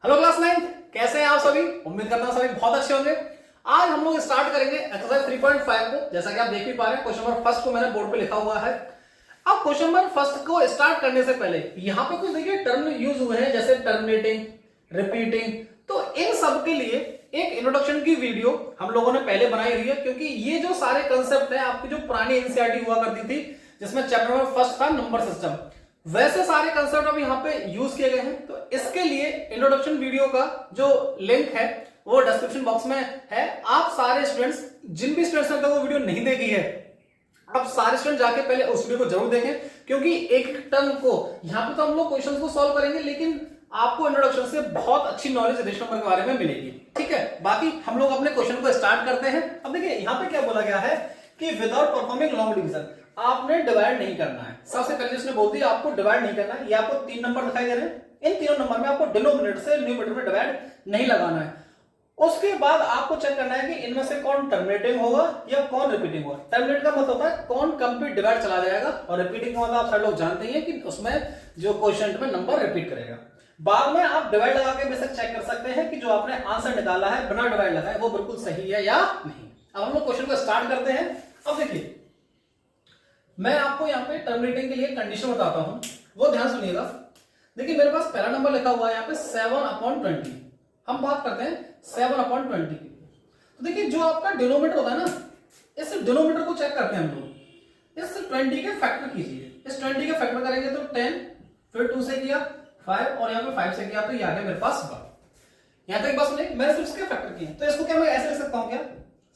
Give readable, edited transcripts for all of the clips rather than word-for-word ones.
Hello class 9, कैसे हैं आप सभी। उम्मीद करता हूं सभी बहुत अच्छे होंगे। आज हम लोग स्टार्ट करेंगे एक्सरसाइज 3.5 को। जैसा कि आप देख भी पा रहे हैं, क्वेश्चन नंबर फर्स्ट को मैंने बोर्ड पे लिखा हुआ है। अब क्वेश्चन नंबर फर्स्ट को स्टार्ट करने से पहले यहाँ पे कुछ देखिए टर्म यूज हुए हैं, जैसे टर्मिनेटिंग, रिपीटिंग। तो इन सब के लिए एक इंट्रोडक्शन की वीडियो हम लोगों ने पहले बनाई हुई है, क्योंकि ये जो सारे कंसेप्ट है आपकी जो पुरानी एनसीईआरटी हुआ करती थी, जिसमें चैप्टर नंबर फर्स्ट था नंबर सिस्टम, वैसे सारे कंसेप्ट अब यहाँ पे यूज किए गए हैं। तो इसके लिए इंट्रोडक्शन वीडियो का जो लिंक है वो डिस्क्रिप्शन बॉक्स में है। आप सारे स्टूडेंट्स, जिन भी स्टूडेंट्स ने वो वीडियो नहीं देखी है, अब सारे स्टूडेंट जाके पहले उस वीडियो को जरूर देखें, क्योंकि एक टर्म को यहाँ पे तो हम लोग क्वेश्चंस को सॉल्व करेंगे, लेकिन आपको इंट्रोडक्शन से बहुत अच्छी नॉलेज रेशनल नंबर के बारे में मिलेगी। ठीक है, बाकी हम लोग अपने क्वेश्चन को स्टार्ट करते हैं। अब देखिए यहाँ पे क्या बोला गया है कि विदाउट परफॉर्मिंग लॉन्ग डिवीजन आपने डिवाइड नहीं करना है। सबसे पहले इसने बोल दिया आपको डिवाइड नहीं करना है। ये आपको 3 नंबर दिखाई दे रहे हैं, इन तीनों नंबर में आपको डिनोमिनेटर से न्यूमरेटर में डिवाइड नहीं लगाना है। उसके बाद आपको चेक करना है कि इनमें से कौन टर्मिनेटिंग होगा या कौन रिपीटिंग होगा। टर्मिनेट का मतलब होता है कौन कंप्लीट डिवाइड चला जाएगा, और रिपीटिंग का मतलब आप सारे लोग जानते हैं कि उसमें जो क्वोशिएंट में नंबर रिपीट करेगा। बाद में आप डिवाइड लगा के बेशक चेक कर सकते हैं कि जो आपने आंसर निकाला है बिना डिवाइड लगाए वो बिल्कुल सही है या नहीं। अब हम लोग क्वेश्चन को स्टार्ट करते हैं। अब देखिए मैं आपको यहाँ पे टर्मिनेटिंग के लिए कंडीशन बताता हूं, वो ध्यान सुनिएगा। देखिए मेरे पास पहला नंबर लिखा हुआ है यहाँ पे 7/20। हम बात करते हैं 7/20 की। तो देखिए जो आपका डिनोमिनेटर होता है ना, इस डिनोमिनेटर को चेक करते हैं हम लोग। इस 20 के फैक्टर कीजिए। इस 20 के फैक्टर करेंगे तो 10, फिर 2 से किया 5, और यहाँ पे 5 से किया तो ये आ गया मेरे पास 1। यहाँ तक बस नहीं, मैंने सिर्फ इसके फैक्टर किए। तो इसको क्या मैं ऐसे लिख सकता हूँ, क्या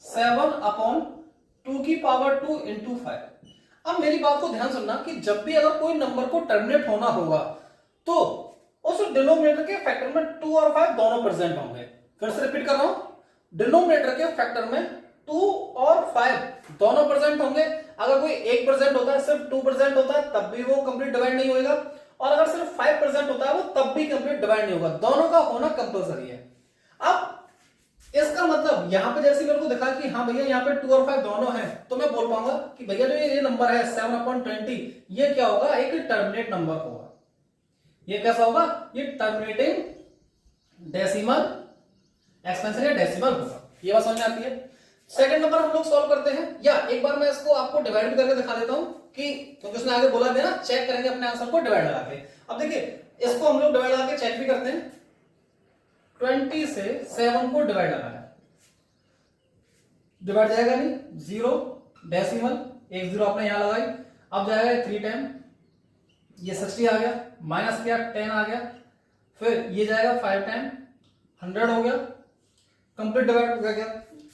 7/2 की पावर 2 इंटू 5। अब मेरी बात को ध्यान सुनना कि जब भी अगर कोई नंबर को टर्मिनेट होना होगा तो उस डिनोमिनेटर के फैक्टर में 2 और 5 दोनों प्रेजेंट होंगे। फिर से रिपीट कर रहा हूं, डिनोमिनेटर के फैक्टर में 2 और 5 दोनों प्रेजेंट होंगे। अगर कोई 1 प्रेजेंट होता है, सिर्फ 2 प्रेजेंट होता है, तब भी वो कंप्लीट डिवाइड नहीं होगा। और अगर सिर्फ 5 प्रेजेंट होता है वो तब भी कंप्लीट डिवाइड नहीं होगा। दोनों का होना कंपलसरी है। अब इसका मतलब यहां पे जैसे मेरे को दिखा कि हाँ भैया यहाँ पे 2 और 5 दोनों हैं, तो मैं बोल पाऊंगा कि भैया जो ये नंबर है 7/20, ये क्या होगा, एक टर्मिनेट नंबर होगा। ये कैसा होगा, ये टर्मिनेटिंग डेसिमल एक्सपेंशन या डेसिमल होगा। ये बात समझ में आती है। सेकंड नंबर हम लोग सॉल्व करते हैं, या एक बार मैं इसको आपको डिवाइड करके दिखा देता हूं कि क्योंकि उसने आगे बोला था ना चेक करेंगे अपने आंसर को डिवाइड लगा के। अब देखिए इसको हम लोग डिवाइड लगा के चेक भी करते हैं। 20 से 7 को डिवाइड लगाया, डिवाइड जाएगा नहीं, 0 डेसिमल, 1 0 आपने यहां लगाई। अब जाएगा 3 टाइम, ये 60 आ गया, माइनस किया 10 आ गया, फिर ये जाएगा 5 टाइम 100 हो गया, कंप्लीट डिवाइड हो गया।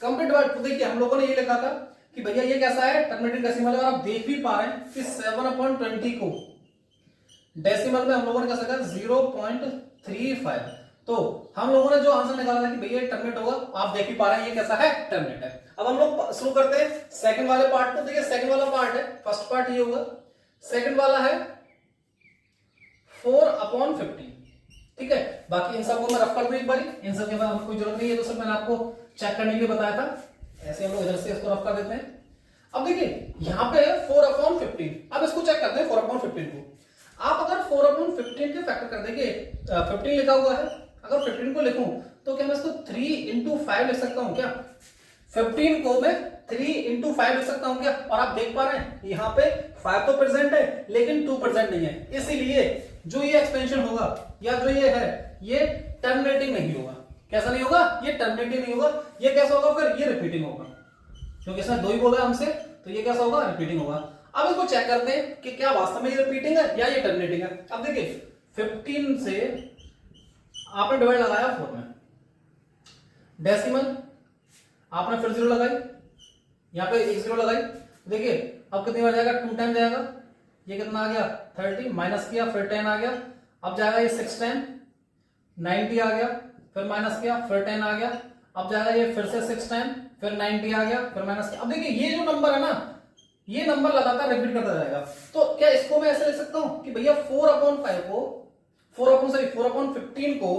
कंप्लीट डिवाइड तो देखिए हम लोगों ने ये लिखा था कि भैया ये कैसा है, टर्मिनेटिंग डेसिमल है, और आप देख भी पा रहे हैं कि 7/20 को डेसिमल में हम लोगों ने क्या लिखा 0.35। तो हम लोगों ने जो आंसर निकाला था कि भैया टर्मिनेट होगा, आप देख ही पा रहे हैं ये कैसा है, टर्मिनेट है। अब हम लोग शुरू करते हैं सेकंड वाले पार्ट को। देखिए सेकंड वाला पार्ट है, फर्स्ट पार्ट ये होगा, सेकंड वाला है 4/50। ठीक है, बाकी इन सबको मैं रफ कर दूं एक बारी, इन सब के बाद कोई जरूरत नहीं है, तो सब मैंने आपको चेक करने के लिए बताया था। ऐसे हम लोग इधर से इसको रफ कर देते हैं। अब देखिए यहाँ पे 4/15। अब इसको चेक करते हैं 4/15 को। आप अगर 4/15 के फैक्टर कर देंगे, 15 लिखा हुआ है, अगर 15 को लिखूं तो क्या मैं इसको 3 इंटू 5 लिख सकता हूं क्या? 15 को मैं 3 इंटू 5 लिख सकता हूं क्या? और आप देख पा रहे हैं यहाँ पे 5 तो प्रेजेंट है लेकिन 2 प्रेजेंट नहीं है, इसीलिए जो ये एक्सपेंशन होगा या जो ये है ये टर्मिनेटिंग नहीं होगा। कैसा नहीं होगा, ये टर्मिनेटिंग नहीं होगा। ये कैसा होगा, फिर ये रिपीटिंग होगा, क्योंकि इसने 2 ही बोला हमसे, तो ये कैसा होगा, रिपीटिंग होगा। अब इसको चेक करते हैं कि क्या वास्तव में ये रिपीटिंग है या ये टर्मिनेटिंग है। अब देखिए 15 से आपने डिवाइड लगाया 4 में, डेसिमल आपने फिर 0 लगाई, यहाँ पे 1 0 लगाई। देखिए अब कितनी बार जाएगा, 2 टाइम जाएगा, ये कितना आ गया 30, माइनस किया फिर 10 आ गया। अब जाएगा ये 6 टाइम 90 आ गया, फिर माइनस किया फिर 10 आ गया। अब जाएगा ये फिर से 6 टाइम, फिर 90 आ गया, फिर माइनस किया। अब देखिए ये जो नंबर है ना, ये नंबर लगातार रिपीट करता जाएगा। तो क्या इसको मैं ऐसे लिख सकता हूं कि भैया 4/5 को 4/15 को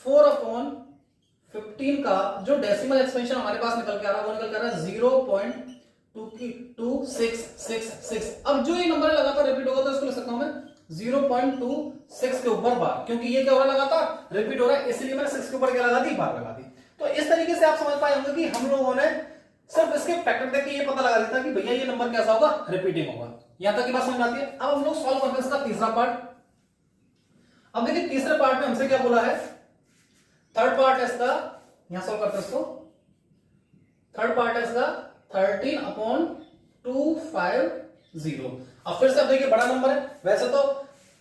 4/15 का जो डेसिमल एक्सपेंशन हमारे पास निकल के आ रहा है वो निकल के आ रहा है 0.2666। अब जो ये नंबर लगातार रिपीट होगा तो इसको लिख सकता हूं मैं 0.26 के ऊपर बार, क्योंकि ये क्या हो रहा है लगातार रिपीट हो रहा है, इसलिए मैंने 6 के ऊपर क्या लगा दी, बार लगा दी। तो इस तरीके से आप समझ पाए होंगे कि हम लोगों ने सिर्फ इसके फैक्टर देख के ये पता लगा देता कि भैया ये नंबर कैसा होगा, रिपीटिंग होगा। यहां तक की बात समझ में आती है। अब हम लोग सॉल्व करते हैं इसका तीसरा पार्ट। अब देखिए तीसरे पार्ट में हमसे क्या बोला है, थर्ड पार्ट है इसका, यहां सॉल्व करते हैं इसको। थर्ड पार्ट है इसका 13/250। अब फिर से अब देखिए बड़ा नंबर है। वैसे तो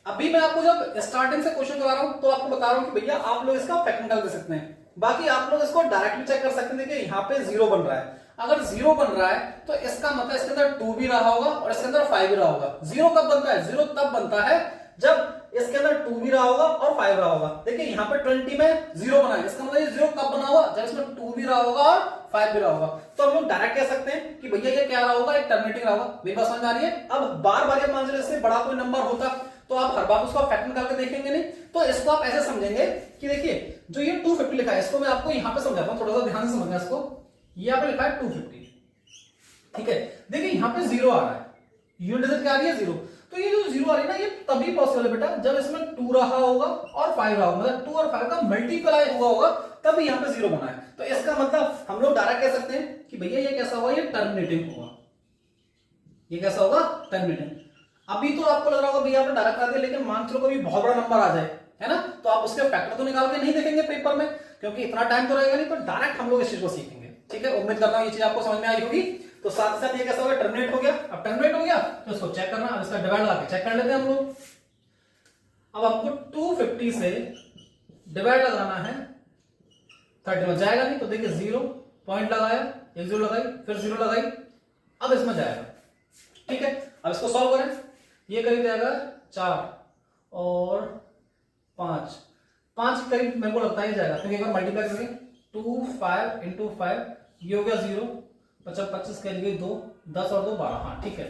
अभी मैं आपको जब स्टार्टिंग से क्वेश्चन करवा रहा हूं तो आपको बता रहा हूं कि भैया आप लोग इसका फैक्टर निकाल दे सकते हैं, बाकी आप लोग इसको डायरेक्टली चेक कर सकते हैं कि यहाँ पे 0 बन रहा है। अगर 0 बन रहा है तो इसका मतलब इसके अंदर 2 भी रहा होगा और इसके अंदर 5 भी रहा होगा। 0 कब बनता है, 0 तब बनता है जब इसके अंदर 2 भी रहा होगा और 5 रहा होगा। देखिए यहाँ पे 20 में 0 बना है, इसका मतलब ये 0 कब बना होगा, जब इसमें 2 भी रहा होगा और 5 भी रहा होगा। तो हम लोग डायरेक्ट कह सकते हैं कि भैया ये क्या रहा होगा, एक टर्मिनेटिंग रहा होगा। मेरी बात समझ आ रही है। अब बार बार मान लीजिए इससे बड़ा कोई नंबर होता तो आप हर बार उसका फैक्टर निकाल के देखेंगे नहीं, तो इसको आप ऐसे समझेंगे कि देखिए जो ये 250 लिखा है, इसको मैं आपको यहाँ पे समझाता हूँ, थोड़ा सा ध्यान से समझना इसको। ये यहाँ पे लिखा है 250, ठीक है। देखिए यहाँ पे 0 आ रहा है, यूनिट डिजिट क्या आ रही है, 0। तो ये जो 0 आ रही है ना, ये तभी पॉसिबल है बेटा जब इसमें 2 रहा होगा और 5 रहा होगा, मतलब 2 और 5 का मल्टीप्लाई हुआ होगा, तब यहाँ पे 0 बना है। तो इसका मतलब हम लोग डायरेक्ट कह सकते हैं कि भैया ये कैसा होगा, ये टर्मिनेटिंग होगा। ये कैसा होगा, टर्मिनेटिंग। अभी तो आपको लग रहा होगा भैया आपने डायरेक्ट करा दिया, लेकिन मान चलो कभी बहुत बड़ा नंबर आ जाए, है ना, तो आप उसके फैक्टर तो निकाल के नहीं देखेंगे पेपर में, क्योंकि इतना टाइम तो रहेगा नहीं। तो डायरेक्ट हम लोग इस चीज को सीखेंगे, ठीक है। उम्मीद करता हूं ये चीज आपको समझ में आई होगी। तो साथ ही साथ ये कैसा होगा, टर्मिनेट हो गया। अब टर्मिनेट हो गया तो इसको चेक करना, अब इसका डिवाइड लगा के चेक कर लेते हैं हम लोग। अब आपको 250 से डिवाइड लगाना है 30 में, जाएगा नहीं तो देखिए 0 पॉइंट लगाया, एक 0 लगाई, फिर 0 लगाई, अब इसमें जाएगा, ठीक है। अब इसको सॉल्व करें, ये करीब जाएगा 4 और 5 करीब मेरे को लगता है जाएगा, क्योंकि एक बार मल्टीप्लाई करेंगे 2 5 इंटू 5, ये हो गया 0, 25 के लिए 2, 10 और 2 12, हाँ ठीक है।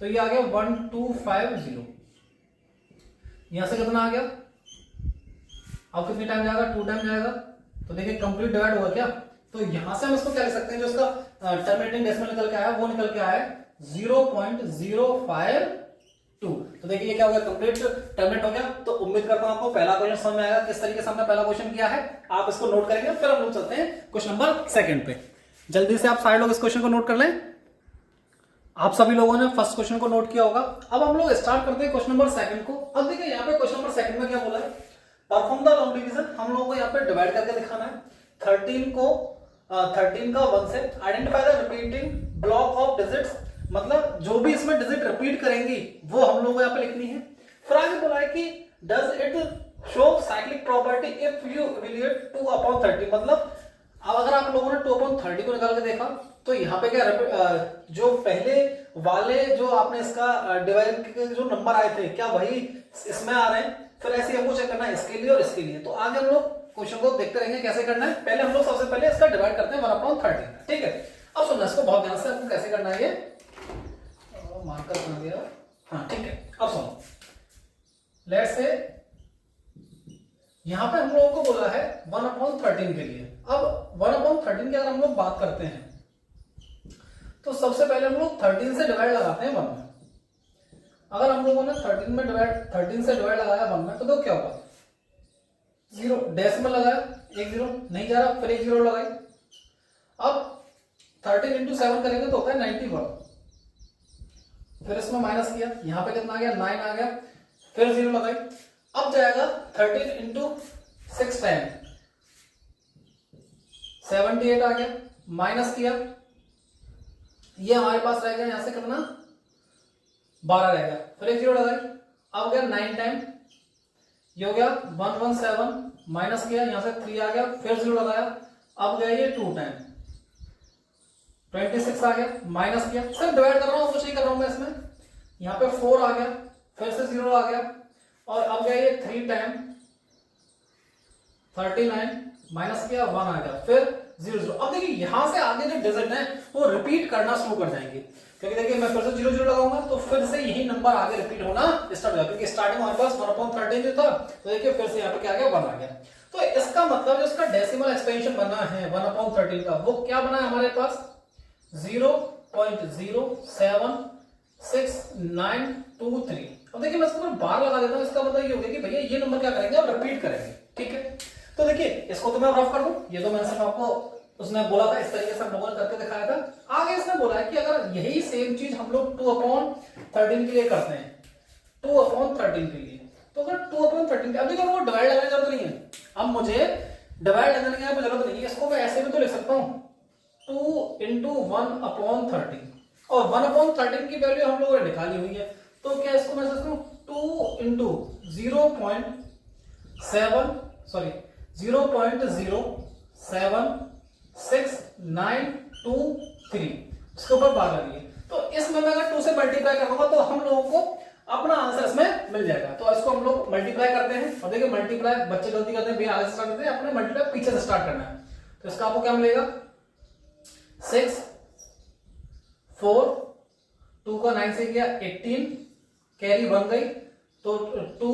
तो ये आ गया 1250। यहां से कितना आ गया, अब कितने टाइम जाएगा, 2 टाइम जाएगा। तो देखिए कंप्लीट डिवाइड होगा क्या, तो यहां से हम इसको क्या लिख सकते हैं, जो इसका टर्मिनेटिंग डेसिमल निकल के आया वो निकल के आया 0.052। तो देखिए ये क्या हो गया, कंप्लीट टर्मिनेट हो गया। तो उम्मीद करता हूं आपको पहला क्वेश्चन समझ में आएगा, किस तरीके से हमने पहला क्वेश्चन किया है। आप इसको नोट करेंगे, फिर हम लोग चलते हैं क्वेश्चन नंबर सेकंड पे। जल्दी से आप सारे लोग इस क्वेश्चन को नोट कर लें। आप सभी लोगों ने फर्स्ट क्वेश्चन को नोट किया होगा। अब हम लोग स्टार्ट करते हैं क्वेश्चन नंबर सेकंड को। अब देखिए यहाँ पे क्वेश्चन नंबर सेकंड में क्या बोला है, परफॉर्म द लॉन्ग डिवीजन। हम लोगों को यहाँ पे डिवाइड करके दिखाना है 13 का 1 से। Identify the repeating block of digits, मतलब जो भी इसमें डिजिट रिपीट करेंगी वो हम लोगों को यहाँ पे लिखनी है। फिर आगे बोला है कि does it show cyclic property if you evaluate 2/30, मतलब अब अगर आप लोगों ने 2/30 को निकाल के देखा तो यहाँ पे क्या जो पहले वाले जो आपने इसका डिवाइड के जो नंबर आए थे क्या वही इसमें आ रहे हैं, फिर ऐसे हमको चेक करना है इसके लिए और इसके लिए। तो आगे हम लोग क्वेश्चन को देखते रहेंगे कैसे करना है। पहले हम लोग सबसे पहले इसका डिवाइड करते हैं 1/30, ठीक है। अब सुनना इसको बहुत ध्यान से, आपको कैसे करना है, ये मार्कर बना दिया, हाँ ठीक है। अब सुनो, लेट्स से यहां पे हम लोगों को बोला है 1/13 के लिए। अब 1/13 की अगर हम लोग बात करते हैं तो सबसे पहले हम लोग 13 से डिवाइड लगाते हैं 1 में। अगर हम लोगों ने 13 से डिवाइड लगाया 1 में तो दो क्या होगा, 0 डेसिमल लगाया, एक 0 नहीं जा रहा, फिर एक 0 लगाई। अब 13 इंटू 7 करेंगे तो होता है 91, फिर इसमें माइनस किया, यहां पे कितना आ गया 9 आ गया, फिर 0 लगाई। अब जाएगा 13 इंटू 6 टाइम 78 आ गया, माइनस किया, ये हमारे पास रह गया यहां से कितना 12 रहेगा, फिर एक 0 लगाई। अब गया 9 टाइम, ये हो गया 117, माइनस किया, यहां से 3 आ गया, फिर 0 लगाया। अब गया ये 2 टाइम 26 आ गया, माइनस किया, सिर्फ डिवाइड कर रहा हूं, कुछ नहीं कर रहा हूं मैं इसमें। यहाँ पे 4 आ गया, फिर से 0 आ गया, और अब गया ये 3 टाइम 39, माइनस किया, 1 आ गया, फिर 0 अब देखिए यहां से आगे जो डिजिट है वो रिपीट करना शुरू कर जाएंगे, क्योंकि देखिए मैं फिर से 0 लगाऊंगा तो फिर से यही नंबर आगे रिपीट होना स्टार्ट होगा, क्योंकि स्टार्टिंग हमारे पास 1/13 जो था, तो देखिए फिर से यहाँ पे क्या आ गया 1 आ गया। तो इसका मतलब जो इसका डेसिमल एक्सपेंशन बना है 1/13 का, वो क्या बना है हमारे पास 0.0766923। अब देखिए मैं इसको बार लगा देता हूं, इसका मतलब ये हो गया कि भैया ये नंबर क्या करेंगे और रिपीट करेंगे। ठीक है, तो देखिए इसको तो मैं रफ कर दूं, ये तो मैंने सिर्फ आपको उसने बोला था इस तरीके से हम लोगों ने करके दिखाया था। आगे इसने बोला है कि अगर यही सेम चीज हम लोग 2/13 के लिए करते हैं, 2/13 के लिए, तो अगर 2/13 अब देखो वो डिवाइड लगाने की जरूरत नहीं है, अब मुझे डिवाइड लगाने की जरूरत नहीं है, इसको मैं ऐसे भी तो लिख सकता हूं 2 × 1/13 और 1/13 की वैल्यू हम लोगों ने निकाली हुई है, तो क्या इसको मैं सोचता हूं 2 × 0.07693 इसके ऊपर बार लगी है। तो इसमें मैं अगर 2 से मल्टीप्लाई करूंगा तो हम लोगों को अपना आंसर इसमें मिल जाएगा। तो इसको हम लोग मल्टीप्लाई करते हैं और देखिए मल्टीप्लाई बच्चे गलती करते हैं, भैया आगे से स्टार्ट करते हैं, अपने मल्टीप्लाई पीछे से स्टार्ट करना है। तो इसका आपको क्या मिलेगा 6 4 2 का 9 से किया 18 कैरी बन गई, तो 2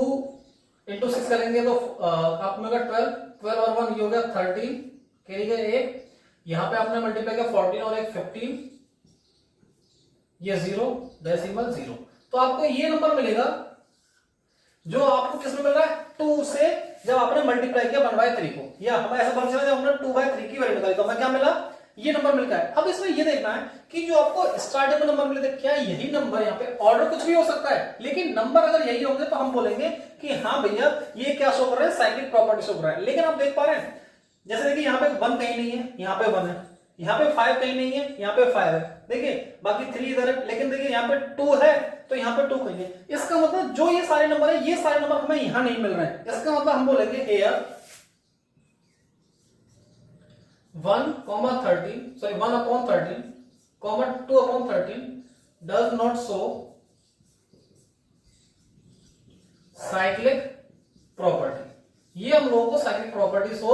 × 6 करेंगे तो आपको मिलेगा 12 और 1 ये हो गया 13 कैरी गए 1, यहां पे आपने मल्टीप्लाई किया 14 और 1 15, ये 0 डेसिमल 0। तो आपको ये नंबर मिलेगा जो आपको किसमें मिल रहा है 2 से, जब आपने मल्टीप्लाई किया 1/3 को, या हमें ऐसा पता चला जब हमने 2/3 की वैल्यू निकाली तो हमें क्या मिला, ये नंबर मिल गया है। अब इसमें ये देखना है कि जो आपको स्टार्टिंग में नंबर मिले थे क्या यही नंबर यहाँ पे, ऑर्डर कुछ भी हो सकता है लेकिन नंबर अगर यही होंगे तो हम बोलेंगे कि हाँ भैया ये क्या शो कर रहा है, साइक्लिक प्रॉपर्टी शो कर रहा है। लेकिन आप देख पा रहे हैं जैसे देखिए यहाँ पे 1 कहीं नहीं है, यहाँ पे 1 है, यहाँ पे 5 कहीं नहीं है, यहाँ पे 5 है, देखिए बाकी 3 इधर है, लेकिन देखिए यहाँ पे 2 है तो यहाँ पे 2 कहीं है। इसका मतलब जो ये सारे नंबर है, ये सारे नंबर हमें यहाँ नहीं मिल रहे हैं, इसका मतलब हम बोलेंगे here 1/13 2/13 does not show cyclic property. ये हम लोगों को साइक्लिक प्रॉपर्टी शो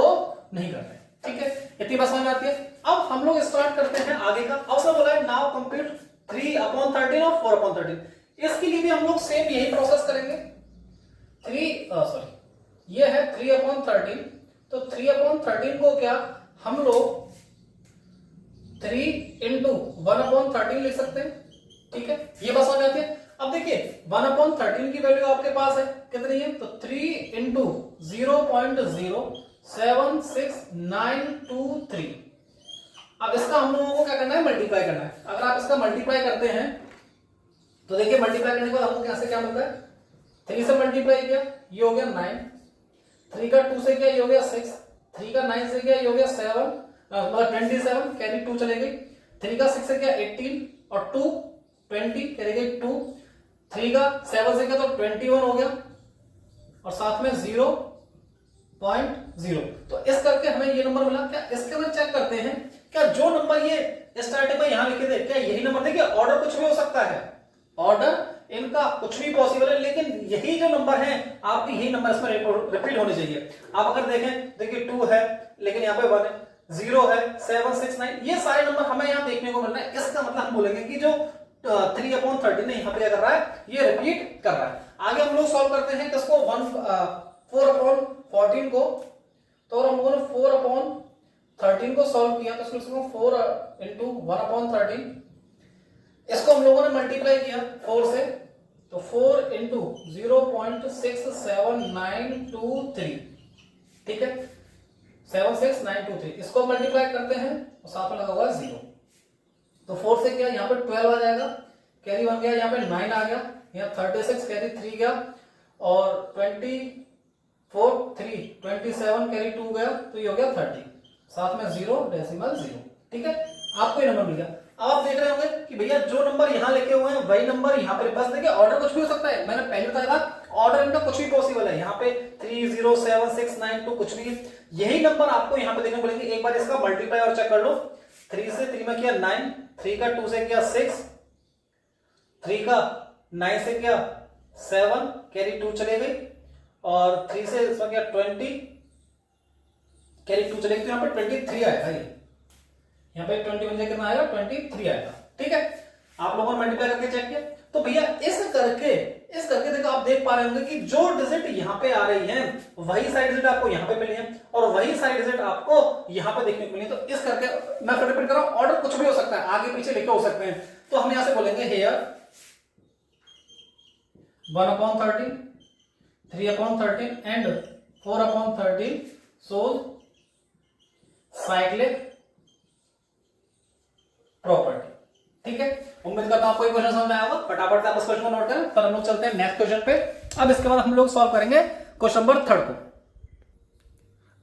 नहीं कर रहे हैं। ठीक है, इतनी बात समझ में आती है। अब हम लोग स्टार्ट करते हैं आगे का। अब बोला है नाउ कंप्यूट 3/13 और 4/13। इसके लिए भी हम लोग सेम यही प्रोसेस करेंगे। ये है 3/13, तो 3/13 को क्या हम लोग 3 × 1/13 लिख सकते हैं। ठीक है, ये बात समझ में आती है। अब देखिए 1/13 की वैल्यू आपके पास है कितनी है, तो 3 × 0.07693। अब इसका हम लोगों को क्या करना है, मल्टीप्लाई करना है। अगर आप इसका मल्टीप्लाई करते हैं तो देखिए मल्टीप्लाई करने के बाद हमको कैसे क्या मिलता है, 3 से मल्टीप्लाई किया ये हो गया 9, 3 का 2 से किया ये हो गया 6, 3 का 9 से किया ये हो गया 7 मतलब 27 कैरी 2 चले गई, 3 का 6 से किया 18 और 2 20 कैरी गई 2, 3 का 7 से किया तो 21 हो गया और साथ में 0.0। तो इस करके हमें ये नंबर मिला। क्या इसके अंदर चेक करते हैं क्या जो नंबर ये स्टार्टिंग में यहां लिखे थे क्या यही नंबर, देखिए ऑर्डर कुछ भी हो सकता है, ऑर्डर इनका कुछ भी पॉसिबल है, लेकिन यही जो नंबर है आपकी यही नंबर इसमें रिपीट होने चाहिए। आप अगर देखें देखिए 2 है लेकिन यहाँ पे 1 है, 0 है, 7 6 9 ये सारे नंबर हमें यहाँ देखने को मिल रहे हैं। इसका मतलब हम बोलेंगे कि जो 3/13 ने यहाँ पे क्या कर रहा है, ये रिपीट कर रहा है। आगे हम लोग सॉल्व करते हैं किसको 4/14 को, तो हम लोगों ने 4/13 को सॉल्व किया तो इसको 4 × 1/13, इसको हम लोगों ने मल्टीप्लाई किया 4 से, तो 4 × 0.67923। ठीक है, 76923 इसको मल्टीप्लाई करते हैं और साथ में लगा हुआ 0, तो 4 से क्या यहाँ पे 12 आ जाएगा, कैरी 1 गया, यहाँ पे 9 आ गया, यहाँ 36 कैरी 3 गया और 24 3 27 कैरी 2 गया, तो ये हो गया 30, साथ में 0.0। ठीक है, आपको ये नंबर मिल गया। आप देख रहे होंगे कि भैया जो नंबर यहाँ लिखे हुए हैं वही नंबर यहाँ पे, बस देखिए ऑर्डर कुछ भी हो सकता है, मैंने पहले बताया था ऑर्डर इनका कुछ भी पॉसिबल है। यहाँ पे 3 0 7 6 9 2 कुछ भी, यही नंबर आपको यहाँ पे देखने को मिलेंगे। एक बार इसका मल्टीप्लाई और चेक कर लो, 3 से 3 में किया 9, 3 का 2 से किया 6, 3 का 9 से किया 7 कैरी 2 चले गई और 3 से इसमें किया 20 कैरी 2 चले गई, तो यहाँ पे 23 आएगा, यहाँ पे 21 से कितना आएगा 23 आएगा। ठीक है, आप लोगों ने मल्टीप्लाई करके चेक किया, तो भैया इस करके देखो आप देख पा रहे होंगे कि जो डिजिट यहाँ पे आ रही है वही सारी डिजिट आपको यहाँ पे मिली है और वही सारी डिजिट आपको यहाँ पे देखने को मिली है। तो इस करके मैं फिर रिपीट कर रहा हूं, ऑर्डर कुछ भी हो सकता है, आगे पीछे लिखे हो सकते हैं। तो हम यहाँ से बोलेंगे here 1/13, 3/13 and 4/13 shows cyclic property. ठीक है, उम्मीद करता हूं आपको ये क्वेश्चन समझ में आया होगा। फटाफट से आप इस क्वेश्चन को नोट करें, पर हम लोग चलते हैं नेक्स्ट क्वेश्चन पे। अब इसके बाद हम लोग सॉल्व करेंगे क्वेश्चन नंबर 3 को।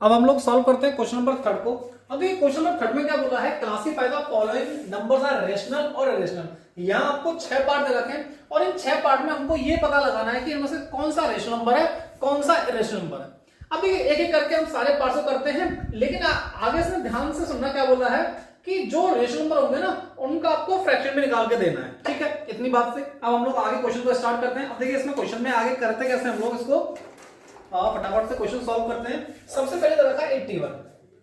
अब हम लोग सॉल्व करते हैं क्वेश्चन नंबर 3 को। अब ये क्वेश्चन नंबर 3 में क्या बोला है, classify the following numbers are rational और इरेशनल। यहाँ आपको 6 पार्ट दे रखे हैं और इन 6 पार्ट में हमको ये पता लगाना है कि इनमें से कौन सा रेशनल नंबर है, कौन सा इरेशनल नंबर है। अब एक एक करके हम सारे पार्ट्स को करते हैं, लेकिन आगे से ध्यान से सुनना क्या बोला है कि जो रेशनल नंबर होंगे ना उनका आपको फ्रैक्शन में निकाल के देना है। ठीक है, इतनी बात से अब हम लोग आगे क्वेश्चन को स्टार्ट करते हैं। अब देखिए इसमें क्वेश्चन में आगे करते कैसे हम लोग इसको फटाफट से क्वेश्चन सॉल्व करते हैं। सबसे पहले रखा है 81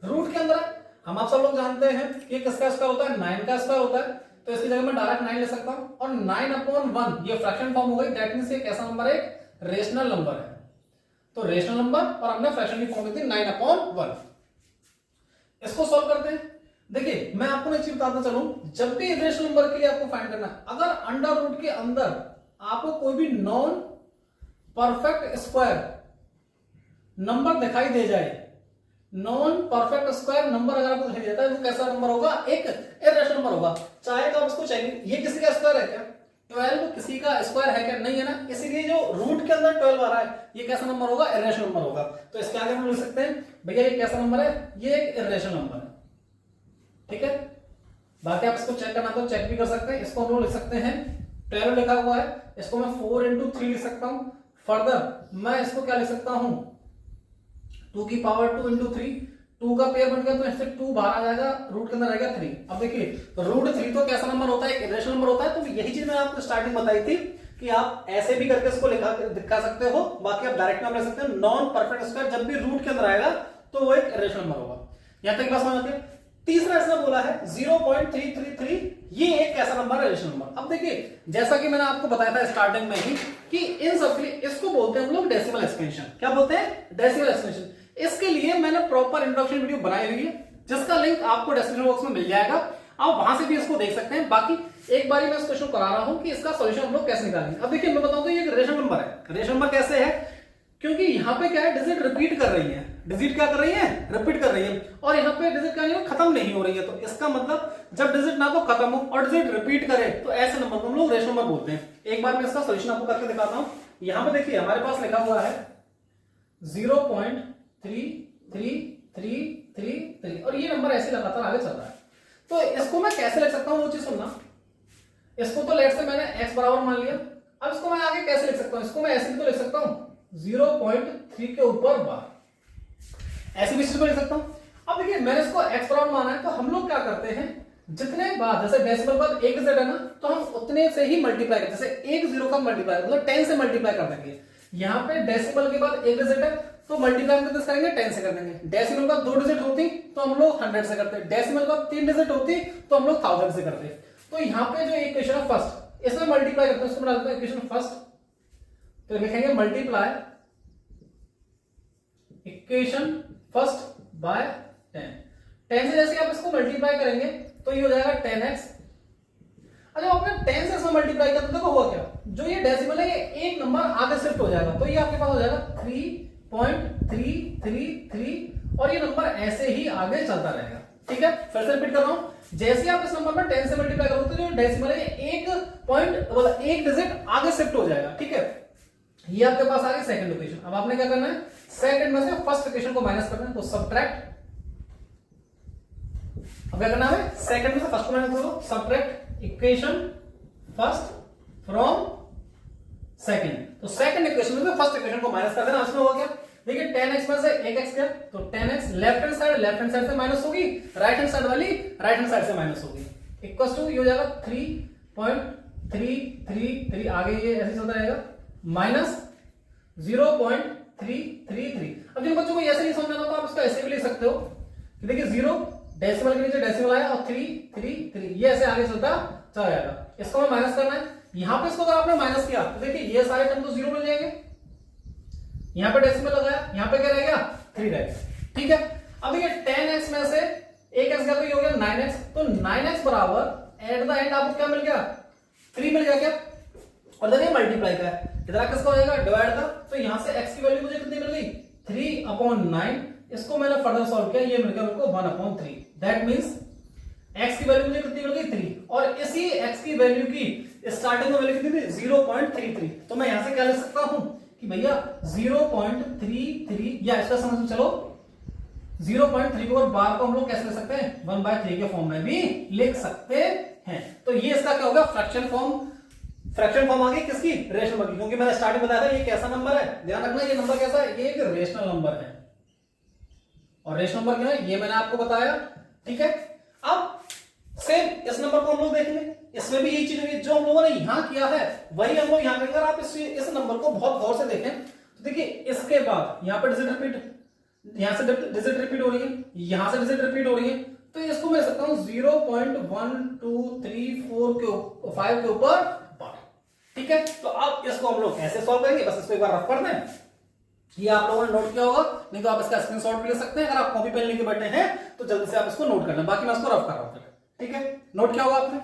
रूट के अंदर। हम आप सब लोग जानते हैं कि किसका स्क्वायर होता है, 9 का स्क्वायर होता है, तो इसकी जगह मैं डायरेक्ट 9 ले सकता हूं और 9/1 ये फ्रैक्शन फॉर्म हो गई। दैट मींस ये कैसा नंबर है, रेशनल नंबर है। तो रेशनल नंबर और हमने फ्रैक्शन की फॉर्म दी थी 9/1। इसको सॉल्व करते हैं। देखिए मैं आपको एक चीज बताता चलूं, जब भी रेशनल नंबर के लिए आपको फाइंड करना है, अगर अंडर रूट के अंदर आपको कोई भी नॉन परफेक्ट स्क्वायर नंबर दिखाई दे जाए, नॉन परफेक्ट स्क्वायर नंबर अगर आपको दिखाई देता है तो कैसा नंबर होगा, एक इरेशनल नंबर होगा। चाहे तो आप इसको चाहिए, ये किसी का स्क्वायर है क्या, 12 किसी का स्क्वायर है क्या, नहीं है ना, इसीलिए जो रूट के अंदर 12 आ रहा है ये कैसा नंबर होगा, इरेशनल नंबर होगा। तो इसके आगे हम लिख सकते हैं भैया ये कैसा नंबर है, ये एक इरेशनल नंबर है। ठीक है, बाकी आप इसको चेक करना तो चेक भी कर सकते हैं। इसको हम लोग लिख सकते हैं 12 लिखा हुआ है, इसको मैं 4 × 3 लिख सकता हूं। फर्दर मैं इसको क्या लिख सकता हूं, 2 की पावर 2 × 3, 2 का पेयर बन गया तो इससे 2 बाहर आ जाएगा, रूट के अंदर रहेगा 3। अब देखिए रूट 3 तो कैसा नंबर होता है, इरेशनल नंबर होता है। तो यही चीज मैंने आपको स्टार्टिंग बताई थी कि आप ऐसे भी करके इसको दिखा सकते हो, बाकी आप डायरेक्ट नाम ले सकते हो। नॉन परफेक्ट स्क्वायर जब भी रूट के अंदर आएगा तो वो एक इरेशनल नंबर होगा। यहां तक बात समझ आती है। तीसरा इसने बोला है 0.333, ये एक कैसा नंबर है, रेशनल नंबर। अब देखिए जैसा कि मैंने आपको बताया था स्टार्टिंग में ही कि इन सब के लिए इसको बोलते हैं हम लोग डेसिमल एक्सपेंशन। क्या बोलते हैं, डेसिमल एक्सपेंशन। इसके लिए मैंने प्रॉपर इंट्रोडक्शन वीडियो बनाई हुई है, जिसका लिंक आपको डिस्क्रिप्शन बॉक्स में मिल जाएगा, आप वहां से भी इसको देख सकते हैं। बाकी एक बारी मैं इस क्वेश्चन करा रहा हूं कि इसका सॉल्यूशन हम लोग कैसे निकालेंगे। अब देखिए मैं बताऊं तो ये रेशनल नंबर है। रेशनल नंबर कैसे है, क्योंकि यहाँ पे क्या है, डिजिट रिपीट कर रही है, डिजिट क्या कर रही है, रिपीट कर रही है, और यहाँ पे डिजिट क्या नहीं खत्म नहीं हो रही है। तो इसका मतलब जब डिजिट ना तो खत्म हो और डिजिट रिपीट करे तो ऐसे नंबर को हम लोग रेशनल नंबर बोलते हैं। एक बार मैं इसका सॉल्यूशन आपको करके दिखाता हूं। यहाँ पे देखिए हमारे पास लिखा हुआ है 0.3333 और ये नंबर ऐसे लगातार आगे चल रहा है। तो इसको मैं कैसे लिख सकता हूँ वो चीज सुनना। इसको तो लेट से मैंने x बराबर मान लिया, अब इसको मैं आगे कैसे लिख सकता हूँ, इसको मैं ऐसे भी तो लिख सकता हूँ 0.3 के ऊपर बार, ऐसे भी इसको लिख सकता हूं। अब देखिए मैंने इसको x बराबर माना है, तो हम लोग क्या करते हैं, जितने बार जैसे डेसिमल बाद एक डिजिट है ना, तो हम उतने से ही मल्टीप्लाई करते हैं। जैसे एक 0 का मल्टीप्लाई मतलब 10 से मल्टीप्लाई कर देंगे। यहाँ पे डेसिमल के बाद एक डिजिट है तो मल्टीप्लाई हम किससे करेंगे, 10 से कर देंगे। डेसिमल का 2 डिजिट होती तो हम लोग 100 से करते, डेसिमल का 3 डिजिट होती तो हम लोग 1000 से करते। तो यहाँ पे जो इक्वेशन है फर्स्ट, इसमें मल्टीप्लाई करते हैं, उसको डालते हैं इक्वेशन फर्स्ट, तो लिखेंगे मल्टीप्लाई इक्वेशन फर्स्ट बाय 10। 10 से जैसे आप इसको मल्टीप्लाई करेंगे तो ये हो जाएगा 10x। अच्छा आपने 10 से इसमें मल्टीप्लाई करते देखो हुआ क्या, जो ये डेसिमल है ये एक नंबर आगे शिफ्ट हो जाएगा, तो ये आपके पास हो जाएगा 3.333 और ये नंबर ऐसे ही आगे चलता रहेगा। ठीक है, फिर से रिपीट कर रहा हूं, जैसे आप इस नंबर में 10 से मल्टीप्लाई करोगे तो जो डेसिमल है एक पॉइंट मतलब एक डिजिट आगे शिफ्ट हो जाएगा। ठीक है, ये आपके पास आ गई सेकंड इक्वेशन। अब आपने क्या करना है, सेकंड में से फर्स्ट इक्वेशन को माइनस करना है, तो सब्ट्रैक्ट। अब क्या करना है, सेकंड में से फर्स्ट को माइनस करो, subtract equation first from second. तो सेकंड इक्वेशन में से फर्स्ट इक्वेशन को माइनस कर देना। इसमें हुआ क्या, देखिए 10x में से 1x गया तो 10x लेफ्ट हैंड साइड से माइनस होगी, राइट हैंड साइड वाली राइट हैंड साइड से माइनस होगी, इक्वल टू ये हो जाएगा 3.333 आगे ये ऐसे चलता रहेगा माइनस 0.333। अब जिन बच्चों को ऐसे नहीं समझना तो आप इसको ऐसे भी लिख सकते हो कि देखिए 0 डेसिमल के नीचे डेसिमल आया और 333 ये ऐसे आगे चलता चला जाएगा। इसको हमें माइनस करना है, यहां पे इसको अगर आपने माइनस किया तो देखिए ये सारे टर्म तो 0 मिल जाएंगे, यहां पे डेसिमल लगाया, यहां पे क्या रहेगा 3 रहेगा। ठीक है, अब देखिए 10x में से 1x गया तो ये हो गया 9x, तो 9x बराबर एट द एंड आपको क्या मिल गया 3 मिल गया क्या, और देखिए मल्टीप्लाई का है, इधर किसका हो जाएगा, डिवाइड का। तो यहां से x की वैल्यू मुझे कितनी मिल गई, 3/9। इसको मैंने फर्दर सॉल्व किया, ये मिल गया मेरे को 1/3। दैट मींस x की वैल्यू मुझे कितनी मिल गई, 3, और इसी x की वैल्यू की स्टार्टिंग में वैल्यू कितनी थी, 0.33। तो मैं यहां से क्या लिख सकता हूं कि भैया 0.33, या इसका समझ चलो 0.3 को बार को हम लोग कैसे लिख सकते हैं, 1/3 के फॉर्म में भी लिख सकते हैं। तो ये इसका क्या होगा, फ्रैक्शन फॉर्म आ गई किसकी, रेशनल नंबर की। क्योंकि मैंने स्टार्टिंग बताया था ये कैसा नंबर है, ध्यान रखना ये नंबर कैसा है, ये एक रेशनल नंबर है। और रेशनल नंबर क्या है ये मैंने आपको बताया, ठीक है। अब सेम इस नंबर को हम लोग देखेंगे, इसमें भी यही चीज होगी जो हम लोगों ने यहां किया है वही हम लोग यहां करेंगे। आप इस नंबर को बहुत गौर से देखें तो देखिए इसके बाद यहां पर डिजिट रिपीट, यहां से डिजिट रिपीट हो रही है, यहां से डिजिट रिपीट हो रही है, तो इसको मैं सकता हूं 0.1234 के 5 के ऊपर बार, ठीक है। तो अब इसको हम लोग ऐसे सॉल्व करेंगे, बस इसको एक बार रफ कर दें। ये आप लोगों ने नोट किया होगा, नहीं तो आप इसका स्क्रीनशॉट भी ले सकते हैं। अगर आप कॉपी पेन लेके बैठे हैं तो जल्दी से आप इसको नोट कर लें, बाकी मैं इसको रफ कर रहा हूं, ठीक है। नोट किया होगा आपने,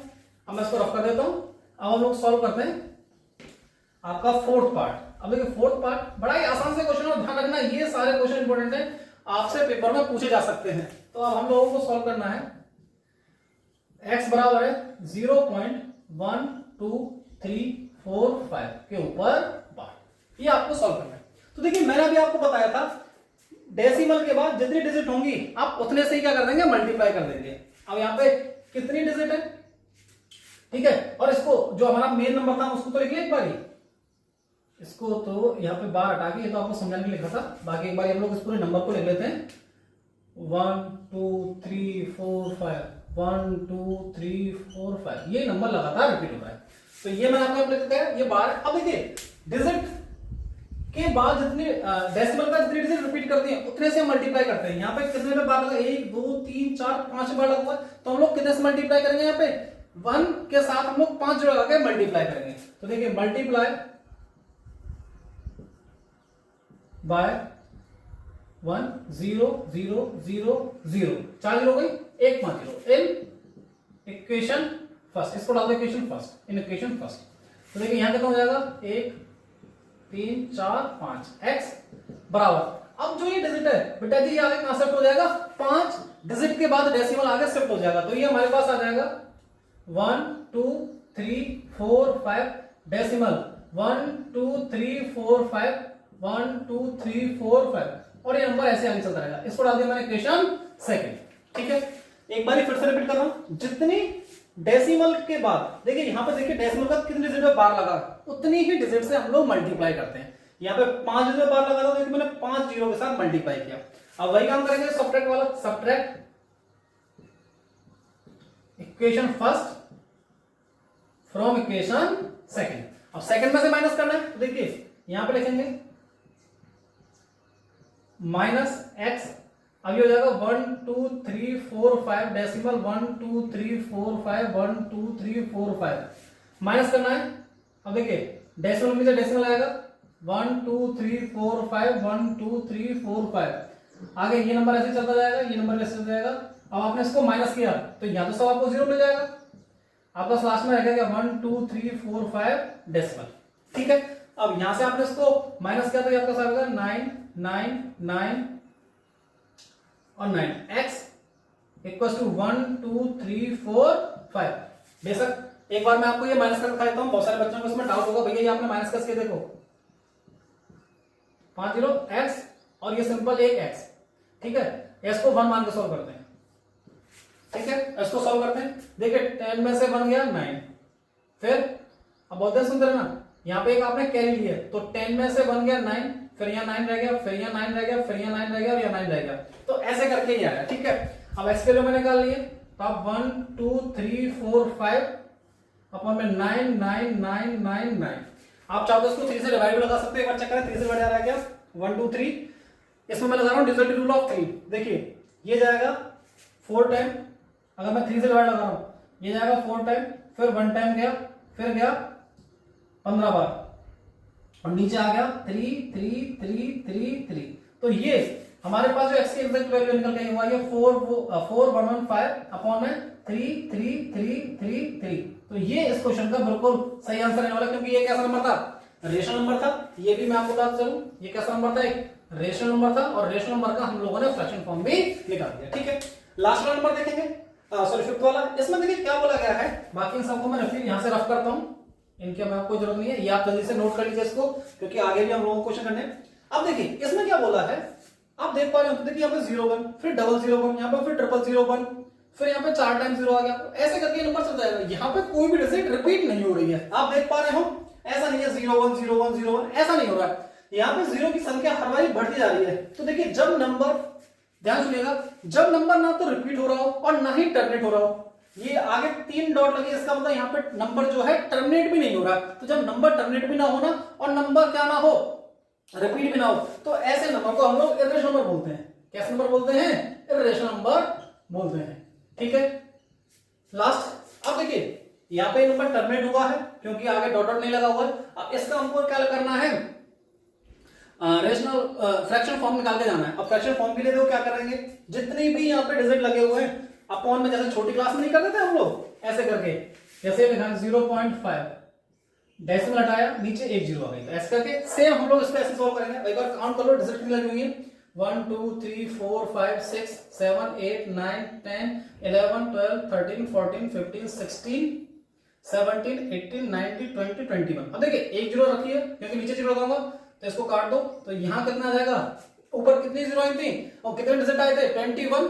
अब मैं इसको रफ कर देता हूं। अब हम लोग सॉल्व करते हैं आपका फोर्थ पार्ट। अब देखिए फोर्थ पार्ट बड़ा ही आसान से क्वेश्चन, और ध्यान रखना ये सारे क्वेश्चन इंपॉर्टेंट है, आपसे पेपर में पूछे जा सकते हैं। तो अब हम लोगों को सॉल्व करना है, x बराबर है 0.1234 के ऊपर बार, ये आपको सॉल्व करना है। तो देखिए मैंने अभी आपको बताया था डेसिमल के बाद जितनी डिजिट होंगी आप उतने से ही क्या कर देंगे, मल्टीप्लाई कर देंगे। अब यहाँ पे कितनी डिजिट है, ठीक है। और इसको जो हमारा मेन नंबर था उसको तो लिख लिया एक बार ही, इसको तो यहाँ पे बार हटा के, ये तो आपको समझाने के लिए लिखा था, बाकी एक बार हम लोग इस पूरे नंबर को लिख लेते हैं। 1 2 3 4 5 1 2 3 4 5, ये नंबर लगातार रिपीट हो रहा है। तो ये मैंने आपको लिख दिया ये बार। अब देखिए डिजिट के बाद जितनी डेसिमल का जितनी डिजिट रिपीट करती हैं उतने से हम मल्टीप्लाई करते हैं। यहाँ पे कितने में बार लगा, 1 2 3 4 5 बार लगा हुआ है, तो हम लोग कितने से मल्टीप्लाई करेंगे, यहाँ पे 1 के साथ हम लोग 5 जोड़ लगा के मल्टीप्लाई करेंगे। तो देखिए मल्टीप्लाई बाय 1 0 0 0 0, 4 जीरो गई, 1 5 0 इन इक्वेशन फर्स्ट, इसको डाल दो equation first, in equation first. तो देखिए यहां कितना हो जाएगा, 1 3 4 5 x बराबर, अब जो ये डिजिट है बेटा जी ये आगे कहां शिफ्ट हो जाएगा, 5 डिजिट के बाद डेसिमल आगे शिफ्ट हो जाएगा। तो ये हमारे पास आ जाएगा 1 2 3 4 5 डेसिमल 1 2 3 4 5 1 2 3 4 5, और ये नंबर ऐसे आगे चलता रहेगा। इसको डाल दिया मैंने इक्वेशन सेकंड, ठीक है। एक बार फिर से रिपीट कर रहा हूं, जितनी डेसिमल के बाद देखिए यहां पे देखिए डेसिमल का कितनी डिजिट में बार लगा, उतनी ही डिजिट से हम लोग मल्टीप्लाई करते हैं। यहाँ पे 5 डिजिट में बार लगा था, देखिए मैंने 5 जीरो के साथ मल्टीप्लाई किया। अब वही काम करेंगे सब्ट्रैक्ट वाला, subtract equation first from equation second. अब सेकंड में से माइनस करना है, तो देखिए यहां पे लिखेंगे माइनस एक्स, अब ये हो जाएगा 1 2 3 4 5 डेसिमल 1 2 3 4 5 1 2 3 4 5 माइनस करना है। अब देखिए डेसिमल में से डेसिमल आएगा 1 2 3 4 5 1 2 3 4 5, आगे ये नंबर ऐसे चलता जाएगा, ये नंबर ऐसे चलता जाएगा। अब आपने इसको माइनस किया तो यहां तो सब आपको 0 मिल जाएगा, आपका लास्ट में रहेगा 1 2 3 4 5 डेसिमल, ठीक है। अब यहां से आपने इसको माइनस किया तो ये आपका साथ होगा 9 9 9 और 9 x इक्वल टू 1 2 3 4 5। बेशक एक बार मैं आपको ये माइनस कर दिखा देता हूं, बहुत सारे बच्चों को इसमें डाउट होगा भैया ये आपने माइनस करके देखो 5 0 x और ये सिंपल एक x, ठीक है। s को 1 मान के सॉल्व करते हैं, ठीक है। s को सॉल्व करते हैं, देखिए 10 में से 1 गया 9, फिर अब बहुत देर सुनते रहना, यहाँ पे एक आपने कैरी लिया तो 10 में से 1 गया 9, फिर यहाँ 9 रह गया, फिर यहाँ 9 रह गया, फिर यहाँ 9 रह गया और यहाँ 9 रह गया, तो ऐसे करके ही आया, ठीक है। अब x के लिए मैंने निकाल लिए, तो आप 1 2 3 4 5 अपन में 9 9 9 9 9, आप चाहो तो इसको 3 से डिवाइड लगा सकते हो, एक बार चेक करें 3 से डिवाइड आ रहा है क्या, 1 2 3, इसमें मैं लगा रहा हूँ डिजिट रूल ऑफ 3, देखिए ये जाएगा 4 टाइम, अगर मैं 3 से डिवाइड लगा रहा हूँ ये जाएगा 4 टाइम, फिर 1 टाइम गया, फिर गया 15 बार और नीचे आ गया 3 3 3 3 3। तो ये हमारे पास जो x की एग्जैक्ट वैल्यू निकल के हुआ ये 4115 अपॉन में 3 3 3 3 3। तो ये इस क्वेश्चन का बिल्कुल सही आंसर आने वाला, क्योंकि ये कैसा नंबर था, रेशनल नंबर था, ये भी मैं आपको बता चलूं, ये कैसा नंबर था, एक रेशनल नंबर था, और रेशनल नंबर का हम लोगों ने फ्रैक्शन फॉर्म भी निकाल दिया। ठीक है, लास्ट वाला नंबर देखेंगे, सॉरी फिफ्थ वाला। इसमें देखिए क्या बोला गया है, बाकी इन सबको मैं फिर यहां से रफ करता हूं, इनके में आपको जरूरत नहीं है, ये आप जल्दी से नोट कर लीजिए इसको, क्योंकि आगे भी हम लोगों को क्वेश्चन करने। अब देखिए इसमें क्या बोला है, आप देख पा रहे हो, देखिए यहाँ पे 01, फिर 001, यहाँ पे फिर 0001, फिर यहाँ पे 4 टाइम 0 आ गया, ऐसे करके नंबर चल जाएगा। यहाँ पे कोई भी डिजिट रिपीट नहीं हो रही है, आप देख पा रहे हो, ऐसा नहीं है 01 01 01, ऐसा नहीं हो रहा है। यहाँ पे जीरो की संख्या हर बार बढ़ती जा रही है। तो देखिए जब नंबर, ध्यान सुनिएगा, जब नंबर ना तो रिपीट हो रहा हो और ना ही टर्मिनेट हो रहा हो, ये आगे 3 डॉट लगे, इसका मतलब यहाँ पे नंबर जो है टर्मिनेट भी नहीं हो रहा। तो जब नंबर टर्मिनेट भी ना हो ना, और नंबर क्या ना हो, रिपीट भी ना हो, तो ऐसे नंबर को हम लोग इर्रेशनल नंबर बोलते हैं। कैसे नंबर बोलते हैं? इर्रेशनल नंबर बोलते हैं। ठीक है, लास्ट। अब देखिए यहाँ पे नंबर टर्मिनेट हुआ है क्योंकि आगे डॉट डॉट नहीं लगा हुआ है। अब इसका हमको क्या करना है, रेशनल फ्रैक्शन फॉर्म निकाल के जाना है। अब फ्रैक्शन फॉर्म के लिए तो क्या करेंगे, जितने भी यहाँ पे डिजिट लगे हुए हैं, अपॉन में जैसे छोटी क्लास में नहीं करते थे हम लोग, ऐसे करके, जैसे लिखा 0.5, डेसिमल हटाया, नीचे 1 0 आ गई, तो ऐसे करके सेम हम लोग इसको ऐसे सॉल्व करेंगे। एक बार काउंट कर लो, डिजिट कितनी लगी हुई है, 1 2 3 4 5 6 7 8 9 10 11 12 13 14 15 16 17 18 19 20 21। अब देखिए 1 0 रखिए क्योंकि नीचे 0 लगाऊंगा, तो इसको काट दो, तो यहां कितना आ जाएगा, ऊपर कितनी जीरो आई थी और कितने डिजिट आए थे, 21।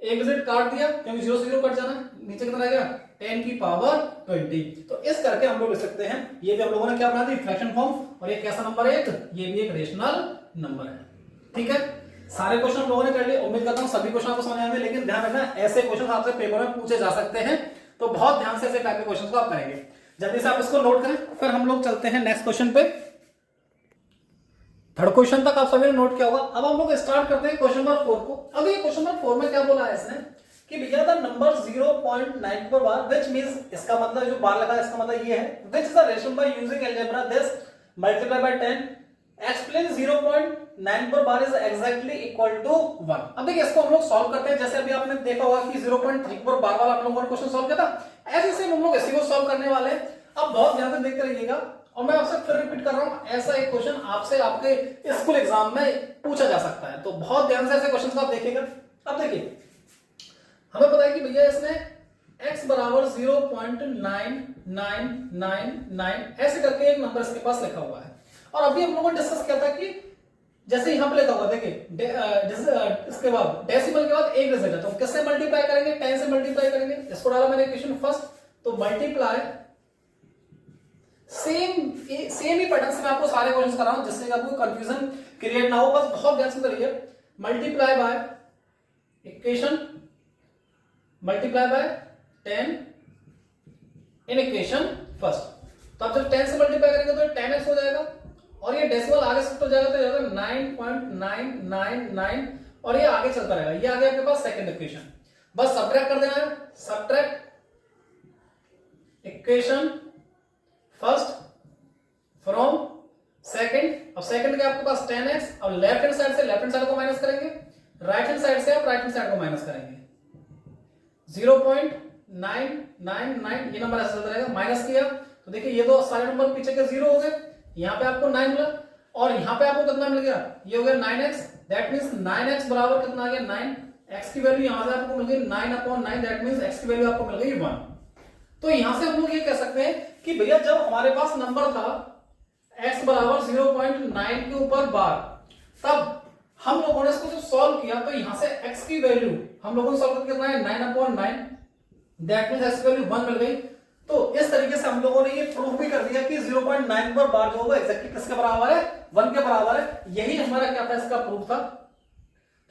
एक डिजिट काट दिया क्योंकि 0 से 0 कट जाना, नीचे कितना रहेगा, 10 की पावर 20। तो इस करके हम लोग लिख सकते हैं। ये भी हम लोगों ने क्या बना दी, फ्रैक्शन फॉर्म। और ये कैसा नंबर है, ये भी एक रेशनल नंबर है। ठीक है, सारे क्वेश्चन हम लोगों ने कर लिए, उम्मीद करता हूं सभी क्वेश्चन आपको समझ आएंगे। लेकिन ध्यान रखना, ऐसे क्वेश्चन आपसे पेपर में पूछे जा सकते हैं, तो बहुत ध्यान से ऐसे टाइप के क्वेश्चन को आप करेंगे। जल्दी से आप इसको नोट करें, फिर हम लोग चलते हैं नेक्स्ट क्वेश्चन पे। थर्ड क्वेश्चन तक आप सभी ने नोट किया होगा। अब हम लोग स्टार्ट करते हैं क्वेश्चन नंबर 4 को। अब ये क्वेश्चन नंबर 4 में क्या बोला है इसने कि भैया द नंबर 0.9 पर बार, व्हिच मींस, इसका मतलब जो बार लगा है इसका मतलब ये है, which is the rational by using algebra this multiply by 10, explain 0.9 पर bar is exactly equal to 1। अब देखिए इसको हम लोग सॉल्व करते हैं। जैसे अभी आपने देखा होगा कि 0.3 पर बार वाला हम लोगों ने क्वेश्चन सॉल्व किया था, ऐसे से हम लोग इसी को सॉल्व करने वाले हैं। अब बहुत ध्यान से देखते रहिएगा, और मैं आपसे फिर रिपीट कर रहा हूं, ऐसा एक क्वेश्चन आपसे आपके स्कूल एग्जाम में पूछा जा सकता है, तो बहुत ध्यान से ऐसे क्वेश्चन को आप देखिएगा। अब देखिए हमें पता है कि भैया इसमें x बराबर 0.9999 ऐसे करके एक नंबर इसके पास लिखा हुआ है। और अभी हम लोगों ने डिस्कस किया था कि जैसे यहां पे लिखा हुआ, देखिए इसके बाद डेसिमल के बाद एक डिजिट है, तो किससे मल्टीप्लाई करेंगे, 10 से मल्टीप्लाई करेंगे। इसको डाला मैंने इक्वेशन फर्स्ट, तो मल्टीप्लाई, सेम ही पैटर्न से मैं आपको सारे क्वेश्चन कर रहा हूं जिससे आपको कंफ्यूजन क्रिएट ना हो, बस बहुत ध्यान से करिए। Multiply by equation, multiply by 10 in equation first. तो आप जब 10 से मल्टीप्लाई करेंगे तो 10x हो जाएगा, और ये डेसिमल आगे शिफ्ट हो जाएगा तो जाएगा 9.999, और ये आगे चलता रहेगा। ये आगे आपके पास सेकंड इक्वेशन, बस सब्ट्रैक्ट कर देना है, subtract equation first from second. अब सेकंड के आपके पास 10x, अब लेफ्ट हैंड साइड से लेफ्ट हैंड साइड को माइनस करेंगे, राइट हैंड साइड से आप राइट हैंड साइड को माइनस करेंगे। 0.999 ये नंबर ऐसा चलता रहेगा। माइनस किया तो देखिए ये दो सारे नंबर पीछे के 0 हो गए, यहाँ पे आपको 9 मिला, और यहाँ पे आपको कितना मिल गया, ये हो गया 9x। दैट मींस 9x बराबर कितना आ गया, 9। x की वैल्यू यहां से आपको मिल गई 9/9, दैट मींस x की वैल्यू आपको मिल गई 1। तो यहां से हम लोग ये कह सकते हैं कि भैया जब हमारे पास नंबर था x बराबर 0.9 के ऊपर बार, तब हम लोगों ने इसको जो सॉल्व किया तो यहां से x की वैल्यू हम लोगों ने सॉल्व करके कितना है 9/9, दैट मींस x की वैल्यू 1 मिल गई। तो इस तरीके से हम लोगों ने ये प्रूफ भी कर दिया कि 0.9 पर बार जो होगा एग्जैक्टली किसके बराबर है, 1 के बराबर है। यही हमारा क्या था, इसका प्रूफ था।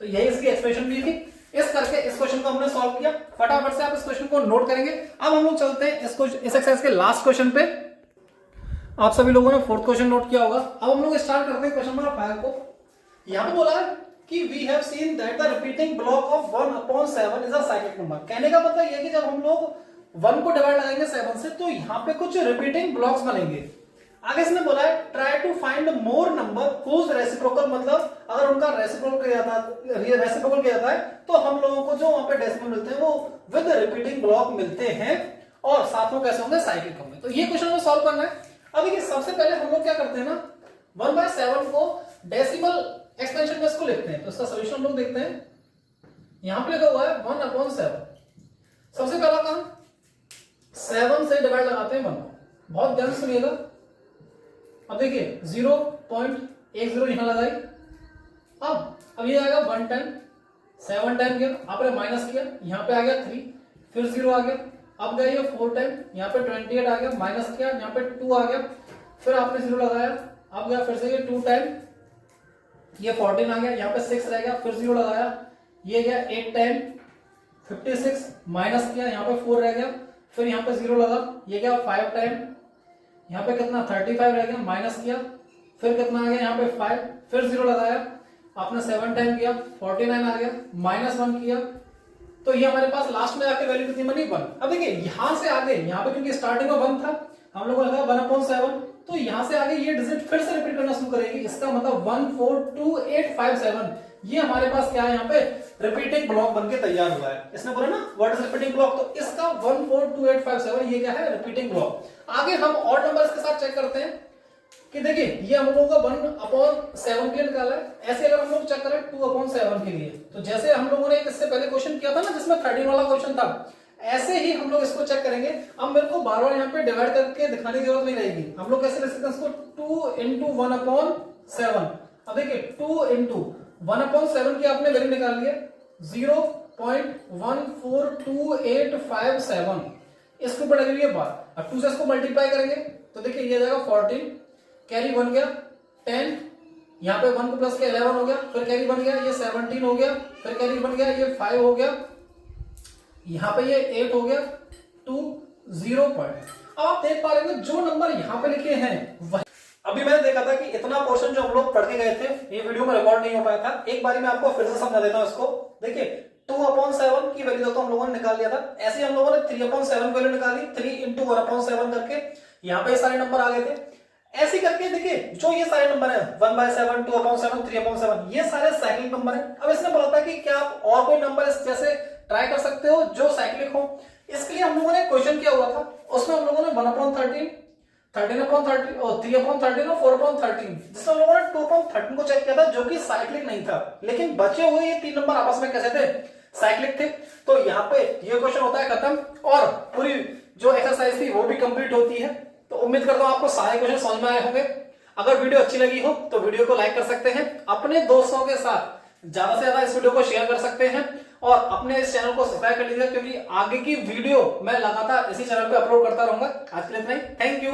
तो यही इसकी एक्सप्रेशन भी थी। इस करके इस क्वेश्चन को हमने सॉल्व किया। फटाफट से आप इस क्वेश्चन को नोट करेंगे। अब हम लोग चलते हैं इस एक्सरसाइज के लास्ट क्वेश्चन पे। आप सभी लोगों ने फोर्थ क्वेश्चन नोट किया होगा। अब हम लोग स्टार्ट करते हैं क्वेश्चन नंबर 5 को। यहां पे बोला है कि we have seen that the repeating block of 1/7 is a cyclic number. कहने का मतलब यह कि जब हम लोग 1 को डिवाइड लगाएंगे 7 से, तो यहां पे कुछ रिपीटिंग ब्लॉक्स बनेंगे। आगे इसने बोला है try to find more number whose reciprocal, मतलब अगर उनका रेसिप्रोकल किया जाता है तो हम लोगों को जो वहां पे डेसिमल मिलते हैं वो विद रिपीटिंग ब्लॉक मिलते हैं, और साथ में कैसे होंगे, साइक्लिक होंगे। तो ये क्वेश्चन हमें सॉल्व करना है। अब देखिए सबसे पहले हम लोग क्या करते हैं ना, 1/7 को डेसिमल एक्सपेंशन में इसको लिखते हैं। तो इसका सोल्यूशन हम लोग देखते हैं। यहां पे लिखा हुआ है 1/7। सबसे पहला काम 7 से डिवाइड लगाते हैं 1। बहुत ध्यान से सुनिएगा। अब देखिए 0.10 यहां लगाई। अब ये आएगा 1 टाइम, 7 टाइम गया, आपने माइनस किया, यहां पे आ गया 3, फिर 0 आ गया। अब गया ये 4 टाइम, यहाँ पे 28 आ गया, माइनस किया, यहाँ पे 2 आ गया, फिर आपने 0 लगाया। अब गया फिर से ये 2 टाइम, ये 14 आ गया, यहाँ पे 6 रह गया, फिर 0 लगाया, ये गया 8 टाइम 56, माइनस किया, यहाँ पे 4 रह गया, फिर यहाँ पे 0 लगा, ये गया 5 टाइम, यहाँ पे कितना 35 रह गया, माइनस किया, फिर कितना आ गया यहाँ पे 5, फिर 0 लगाया, आपने 7 टाइम किया, 49 आ गया, -1 किया, तो ये हमारे पास लास्ट में आके वैल्यू कितनी बनी 1। अब देखिए यहां से आगे, यहाँ पे क्योंकि स्टार्टिंग में 1 था, हम लोगों ने लगाया 1/7, तो यहां से आगे ये डिजिट फिर से रिपीट करना शुरू करेगी। इसका मतलब 142857, ये हमारे पास क्या है, यहाँ पे रिपीटिंग ब्लॉक बनके तैयार हुआ है। इसने बोला ना व्हाट इज रिपीटिंग ब्लॉक, तो इसका 142857 ये क्या है, रिपीटिंग ब्लॉक। आगे हम और नंबर इसके साथ चेक करते हैं कि देखिए ये हम लोगों का 1/7 के लिए निकाला है। ऐसे अगर हम लोग चेक करें 2/7 के लिए, तो जैसे हम लोगों ने इससे पहले क्वेश्चन किया था ना जिसमें 13 वाला क्वेश्चन था, ऐसे ही हम लोग इसको चेक करेंगे। अब मेरे को बार बार यहाँ पे डिवाइड करके दिखाने की जरूरत नहीं रहेगी। हम लोग कैसे लिख सकते हैं इसको, 2 × 1/7। अब देखिए 2 × 1/7 की आपने वैल्यू निकाल लिया 0.142857, इसके ऊपर लगी हुई है बार। अब 2 से इसको मल्टीप्लाई करेंगे तो देखिए ये जाएगा 14, कैरी बन गया 10, यहाँ पे 1 को प्लस किया 11 हो गया, फिर कैरी बन गया ये 17 हो गया, फिर कैरी बन गया ये 5 हो गया, यहाँ पे ये 8 हो गया, 2 0 पॉइंट। अब आप देख पा रहे हैं जो नंबर यहाँ पे लिखे हैं वही। अभी मैंने देखा था कि इतना पोर्शन जो हम लोग पढ़ के गए थे ये वीडियो में रिकॉर्ड नहीं हो पाया था। एक बार मैं आपको फिर से समझा देता हूँ इसको। देखिए 2/7 की वैल्यू तो हम लोगों ने निकाल लिया था। ऐसे हम लोगों ने 3/7 वैल्यू निकाली, 3 × 1/7 करके, यहाँ पे सारे नंबर आ गए थे। ऐसे करके देखिए जो ये सारे नंबर है 1/7, 2/7, 3/7, ये सारे साइक्लिक नंबर है। अब इसने बोला था कि क्या आप और कोई नंबर जैसे ट्राई कर सकते हो जो साइक्लिक हो। इसके लिए हम लोगों ने क्वेश्चन किया हुआ था, उसमें हम लोगों ने 1/13, 13/13 और 3/13 और 4/13, जिसमें हम लोगों ने 2/13 को चेक किया था जो कि साइक्लिक नहीं था। लेकिन बचे हुए ये 3 नंबर आपस में कैसे थे, साइक्लिक थे। तो यहाँ पे ये क्वेश्चन होता है खत्म और पूरी जो एक्सरसाइज थी वो भी कंप्लीट होती है। तो उम्मीद करता हूं आपको सारे क्वेश्चन समझ में आए होंगे। अगर वीडियो अच्छी लगी हो तो वीडियो को लाइक कर सकते हैं, अपने दोस्तों के साथ ज्यादा से ज्यादा इस वीडियो को शेयर कर सकते हैं और अपने इस चैनल को सब्सक्राइब कर लीजिएगा, क्योंकि आगे की वीडियो मैं लगातार इसी चैनल पे अपलोड करता रहूंगा। आज के लिए इतना ही, थैंक यू।